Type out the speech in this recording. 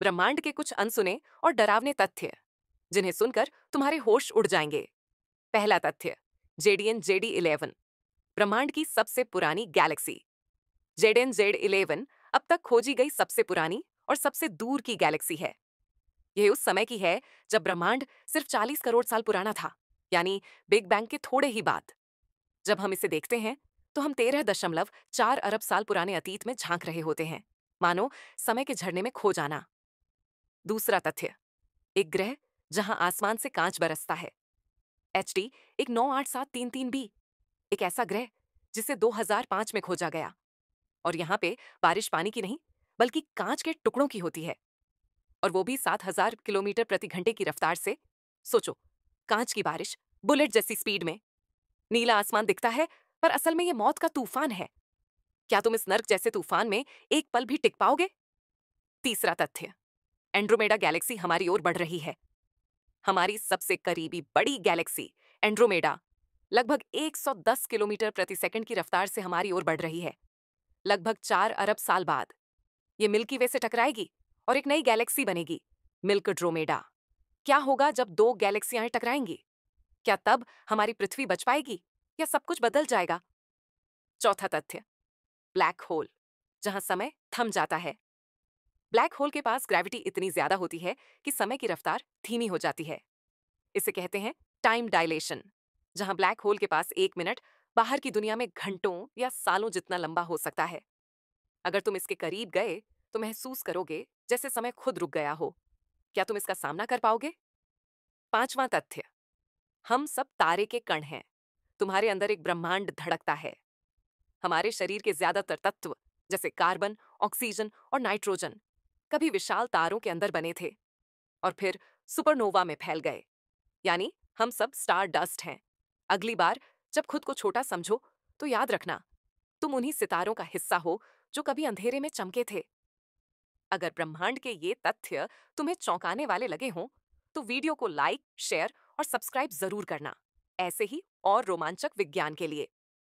ब्रह्मांड के कुछ अनसुने और डरावने तथ्य जिन्हें सुनकर तुम्हारे होश उड़ जाएंगे। पहला तथ्य, जेडीएन जेडी 11 ब्रह्मांड की सबसे पुरानी गैलेक्सी। जेडएन जेड 11 अब तक खोजी गई सबसे पुरानी और सबसे दूर की गैलेक्सी है। यह उस समय की है जब ब्रह्मांड सिर्फ 40 करोड़ साल पुराना था, यानी बिग बैंग के थोड़े ही बाद। जब हम इसे देखते हैं तो हम 13.4 अरब साल पुराने अतीत में झांक रहे होते हैं, मानो समय के झरने में खो जाना। दूसरा तथ्य, एक ग्रह जहां आसमान से कांच बरसता है। एचडी 198733 बी, एक ऐसा ग्रह जिसे 2005 में खोजा गया। और यहाँ पे बारिश पानी की नहीं बल्कि कांच के टुकड़ों की होती है, और वो भी 7000 किलोमीटर प्रति घंटे की रफ्तार से। सोचो, कांच की बारिश बुलेट जैसी स्पीड में। नीला आसमान दिखता है पर असल में ये मौत का तूफान है। क्या तुम इस नर्क जैसे तूफान में एक पल भी टिक पाओगे? तीसरा तथ्य, एंड्रोमेडा गैलेक्सी हमारी ओर बढ़ रही है। हमारी सबसे करीबी बड़ी गैलेक्सी एंड्रोमेडा लगभग 110 किलोमीटर प्रति सेकंड की रफ्तार से हमारी ओर बढ़ रही है। लगभग 4 अरब साल बाद ये मिल्की वे से टकराएगी और एक नई गैलेक्सी बनेगी, मिल्कड्रोमेडा। क्या होगा जब दो गैलेक्सियां टकराएंगी? क्या तब हमारी पृथ्वी बच पाएगी या सब कुछ बदल जाएगा? चौथा तथ्य, ब्लैक होल जहां समय थम जाता है। ब्लैक होल के पास ग्रेविटी इतनी ज्यादा होती है कि समय की रफ्तार धीमी हो जाती है। इसे कहते हैं टाइम डायलेशन। जहां ब्लैक होल के पास 1 मिनट बाहर की दुनिया में घंटों या सालों जितना लंबा हो सकता है। अगर तुम इसके करीब गए तो महसूस करोगे जैसे समय खुद रुक गया हो। क्या तुम इसका सामना कर पाओगे? पांचवां तथ्य, हम सब तारे के कण हैं। तुम्हारे अंदर एक ब्रह्मांड धड़कता है। हमारे शरीर के ज्यादातर तत्व जैसे कार्बन, ऑक्सीजन और नाइट्रोजन कभी विशाल तारों के अंदर बने थे और फिर सुपरनोवा में फैल गए। यानी हम सब स्टार डस्ट हैं। अगली बार जब खुद को छोटा समझो तो याद रखना, तुम उन्हीं सितारों का हिस्सा हो जो कभी अंधेरे में चमके थे। अगर ब्रह्मांड के ये तथ्य तुम्हें चौंकाने वाले लगे हों, तो वीडियो को लाइक, शेयर और सब्सक्राइब जरूर करना, ऐसे ही और रोमांचक विज्ञान के लिए।